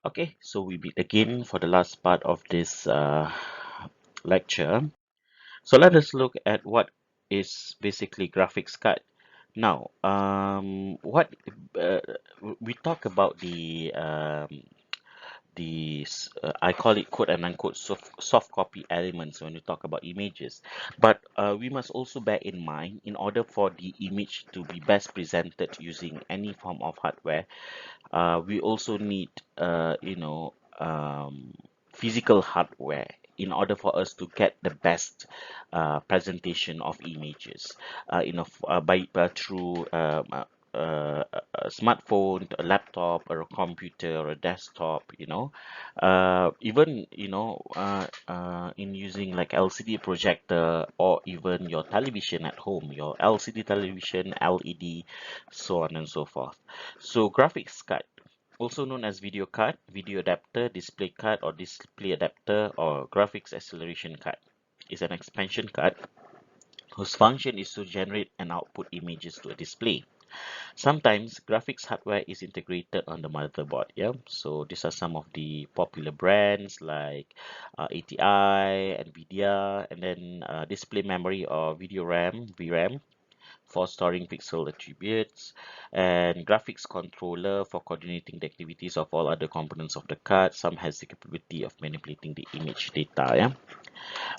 Okay, so we meet again for the last part of this lecture. So let us look at what is basically graphics card. Now, what uh, we talk about I call it quote and unquote soft copy elements when we talk about images. But we must also bear in mind, in order for the image to be best presented using any form of hardware, we also need physical hardware in order for us to get the best presentation of images by through a smartphone, a laptop, or a computer, or a desktop, even in using like LCD projector, or even your television at home, your LCD television, LED, so on and so forth. So graphics card, also known as video card, video adapter, display card, or display adapter, or graphics acceleration card, is an expansion card whose function is to generate and output images to a display. Sometimes graphics hardware is integrated on the motherboard. Yeah, so these are some of the popular brands like ATI, NVIDIA, and then display memory or video RAM, VRAM, for storing pixel attributes, and graphics controller for coordinating the activities of all other components of the card. Some has the capability of manipulating the image data. Yeah.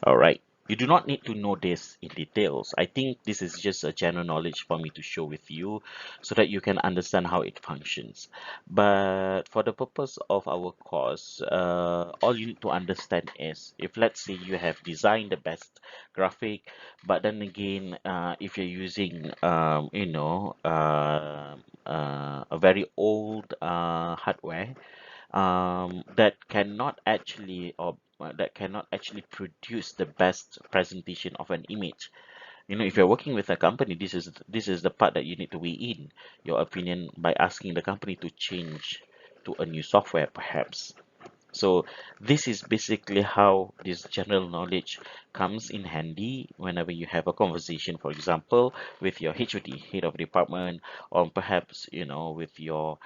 All right. You do not need to know this in details. I think this is just a general knowledge for me to show with you so that you can understand how it functions. But for the purpose of our course, all you need to understand is, if let's say you have designed the best graphic, but then again, if you're using, a very old hardware, that cannot actually produce the best presentation of an image. If you're working with a company, this is the part that you need to weigh in your opinion by asking the company to change to a new software, perhaps. So this is basically how this general knowledge comes in handy whenever you have a conversation, for example, with your HOD, head of department, or perhaps, with your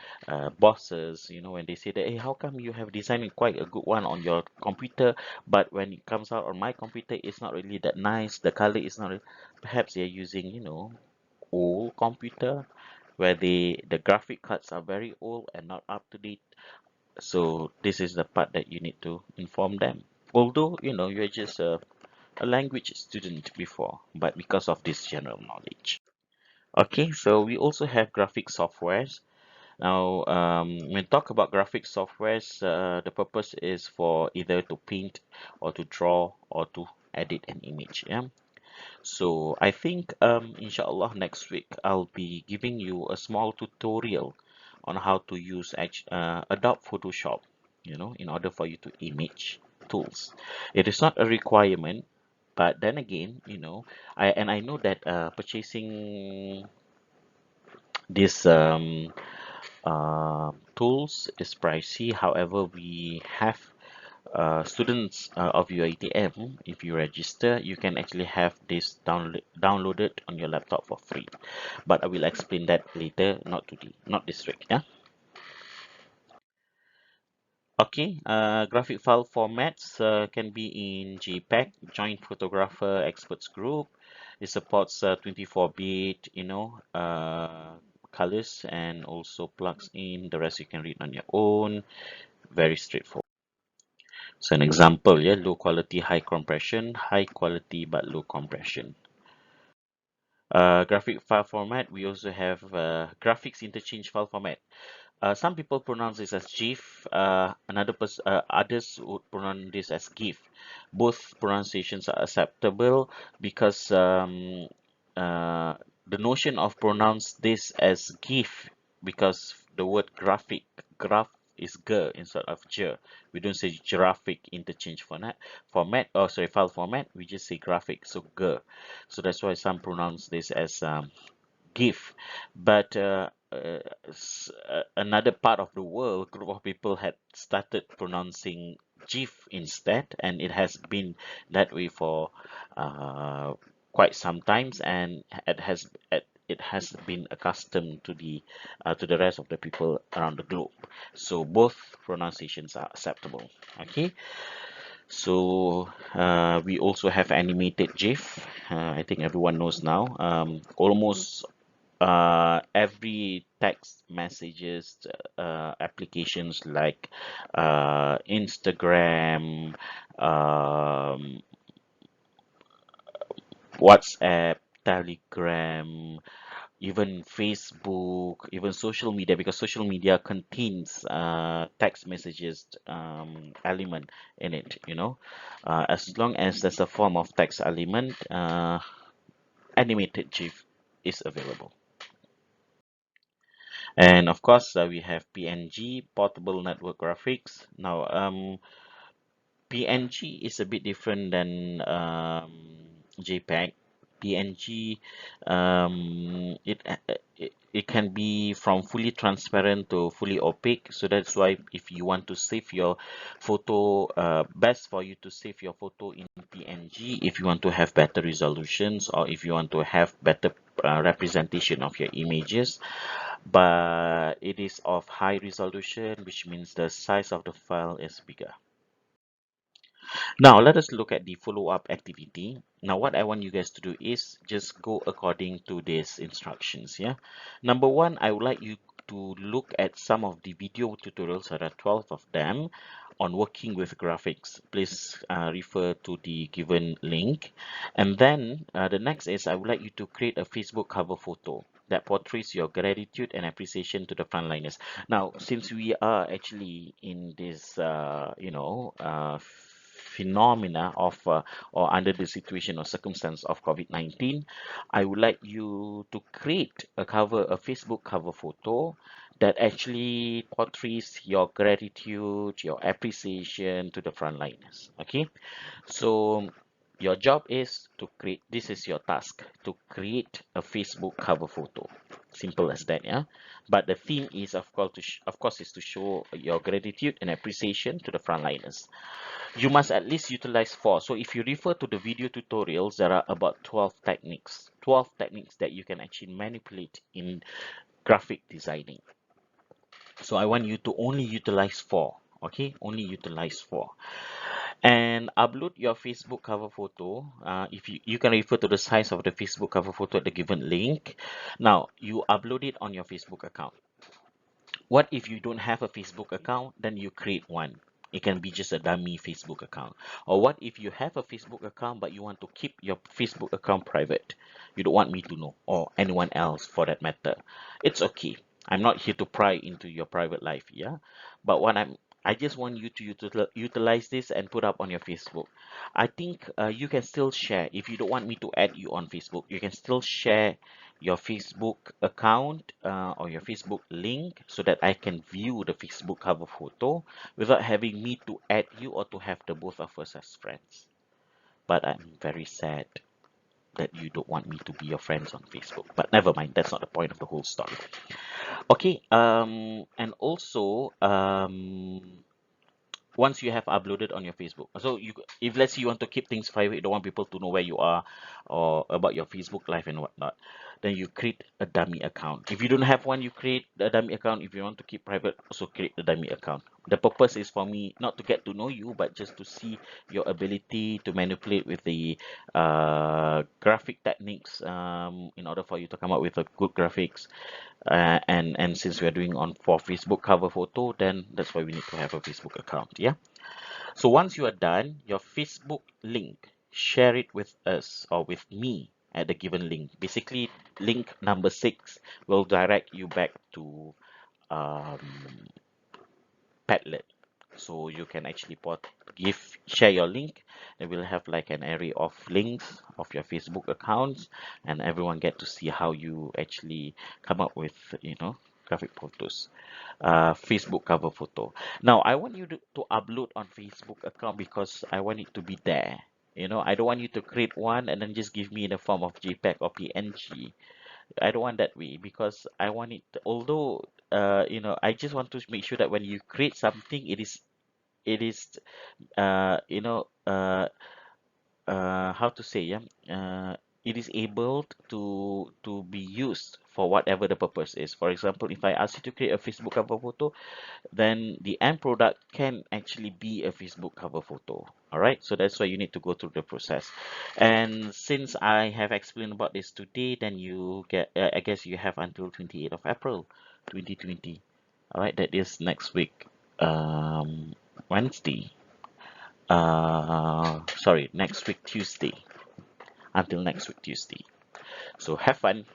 bosses, when they say that, hey, how come you have designed quite a good one on your computer, but when it comes out on my computer, it's not really that nice, the color is not, perhaps they're using, old computer where the graphic cards are very old and not up to date. So this is the part that you need to inform them. Although, you're just a language student before, but because of this general knowledge. Okay, so we also have graphic softwares. Now, when we talk about graphic softwares, the purpose is for either to paint or to draw or to edit an image. Yeah. So I think, inshallah, next week I'll be giving you a small tutorial on how to use Adobe Photoshop, in order for you to image tools. It is not a requirement, but then again, I know that purchasing these tools is pricey. However, we have students of your ATM, if you register, you can actually have this downloaded on your laptop for free. But I will explain that later, not this week. Yeah. Okay. Graphic file formats can be in JPEG, Joint Photographer Experts Group. It supports 24-bit, colors, and also plugs in. The rest you can read on your own. Very straightforward. So an example, yeah, low quality, high compression, high quality but low compression. Graphic file format, we also have graphics interchange file format. Some people pronounce this as GIF, others would pronounce this as GIF. Both pronunciations are acceptable because uh, the notion of pronounce this as GIF, because the word graph is G instead of J. We don't say graphic interchange file format, we just say graphic, so G. So that's why some pronounce this as GIF. But another part of the world, group of people had started pronouncing GIF instead, and it has been that way for uh, quite some times, and it has been accustomed to the rest of the people around the globe. So both pronunciations are acceptable. Okay, so we also have animated GIF. I think everyone knows now. Almost every text messages applications like Instagram, um, WhatsApp, Telegram, even Facebook, even social media, because social media contains text messages element in it, you know. As long as there's a form of text element, animated GIF is available. And of course, we have PNG, portable network graphics. Now, PNG is a bit different than JPEG. PNG, it can be from fully transparent to fully opaque. So that's why if you want to save your photo, best for you to save your photo in PNG if you want to have better resolutions or if you want to have better representation of your images. But it is of high resolution, which means the size of the file is bigger. Now, let us look at the follow-up activity. Now, what I want you guys to do is just go according to these instructions, yeah? Number one, I would like you to look at some of the video tutorials, there are 12 of them, on working with graphics. Please refer to the given link. And then the next is I would like you to create a Facebook cover photo that portrays your gratitude and appreciation to the frontliners. Now, since we are actually in this, phenomena of or under the situation or circumstance of COVID-19, I would like you to create a Facebook cover photo that actually portrays your gratitude, your appreciation to the frontliners. Okay, so your job is to create, this is your task, to create a Facebook cover photo. Simple as that, yeah. But the theme is, of course, is to show your gratitude and appreciation to the frontliners. You must at least utilize four. So if you refer to the video tutorials, there are about 12 techniques. 12 techniques that you can actually manipulate in graphic designing. So I want you to only utilize four. Okay, only utilize four. And upload your Facebook cover photo. If you can refer to the size of the Facebook cover photo at the given link. Now you upload it on your Facebook account. What if you don't have a Facebook account? Then you create one. It can be just a dummy Facebook account. Or what if you have a Facebook account but you want to keep your Facebook account private? You don't want me to know, or anyone else for that matter. It's okay. I'm not here to pry into your private life, yeah? But I just want you to utilize this and put up on your Facebook. I think you can still share. If you don't want me to add you on Facebook, you can still share your Facebook account or your Facebook link so that I can view the Facebook cover photo without having me to add you or to have the both of us as friends. But I'm very sad that you don't want me to be your friends on Facebook. But never mind, that's not the point of the whole story. Okay, and also once you have uploaded on your Facebook. So if let's say you want to keep things private, you don't want people to know where you are or about your Facebook life and whatnot, then you create a dummy account. If you don't have one, you create a dummy account. If you want to keep private, also create a dummy account. The purpose is for me not to get to know you, but just to see your ability to manipulate with the graphic techniques in order for you to come up with a good graphics. And since we are doing on for Facebook cover photo, then that's why we need to have a Facebook account. Yeah. So once you are done, your Facebook link, share it with us or with me at the given link. Basically, link number 6 will direct you back to um, Padlet. So you can actually share your link, and we'll have like an array of links of your Facebook accounts, and everyone get to see how you actually come up with, graphic photos, Facebook cover photo. Now I want you to upload on Facebook account because I want it to be there. I don't want you to create one and then just give me in the form of JPEG or PNG. I don't want that way because I want it, although I just want to make sure that when you create something, it is uh, you know uh, how to say, yeah, it is able to be used for whatever the purpose is. For example, if I ask you to create a Facebook cover photo, then the end product can actually be a Facebook cover photo. All right, so that's why you need to go through the process. And since I have explained about this today, then you get, I guess you have until 28th of April 2020. All right, that is next week, Wednesday. Sorry, next week Tuesday. Until next week Tuesday. So have fun.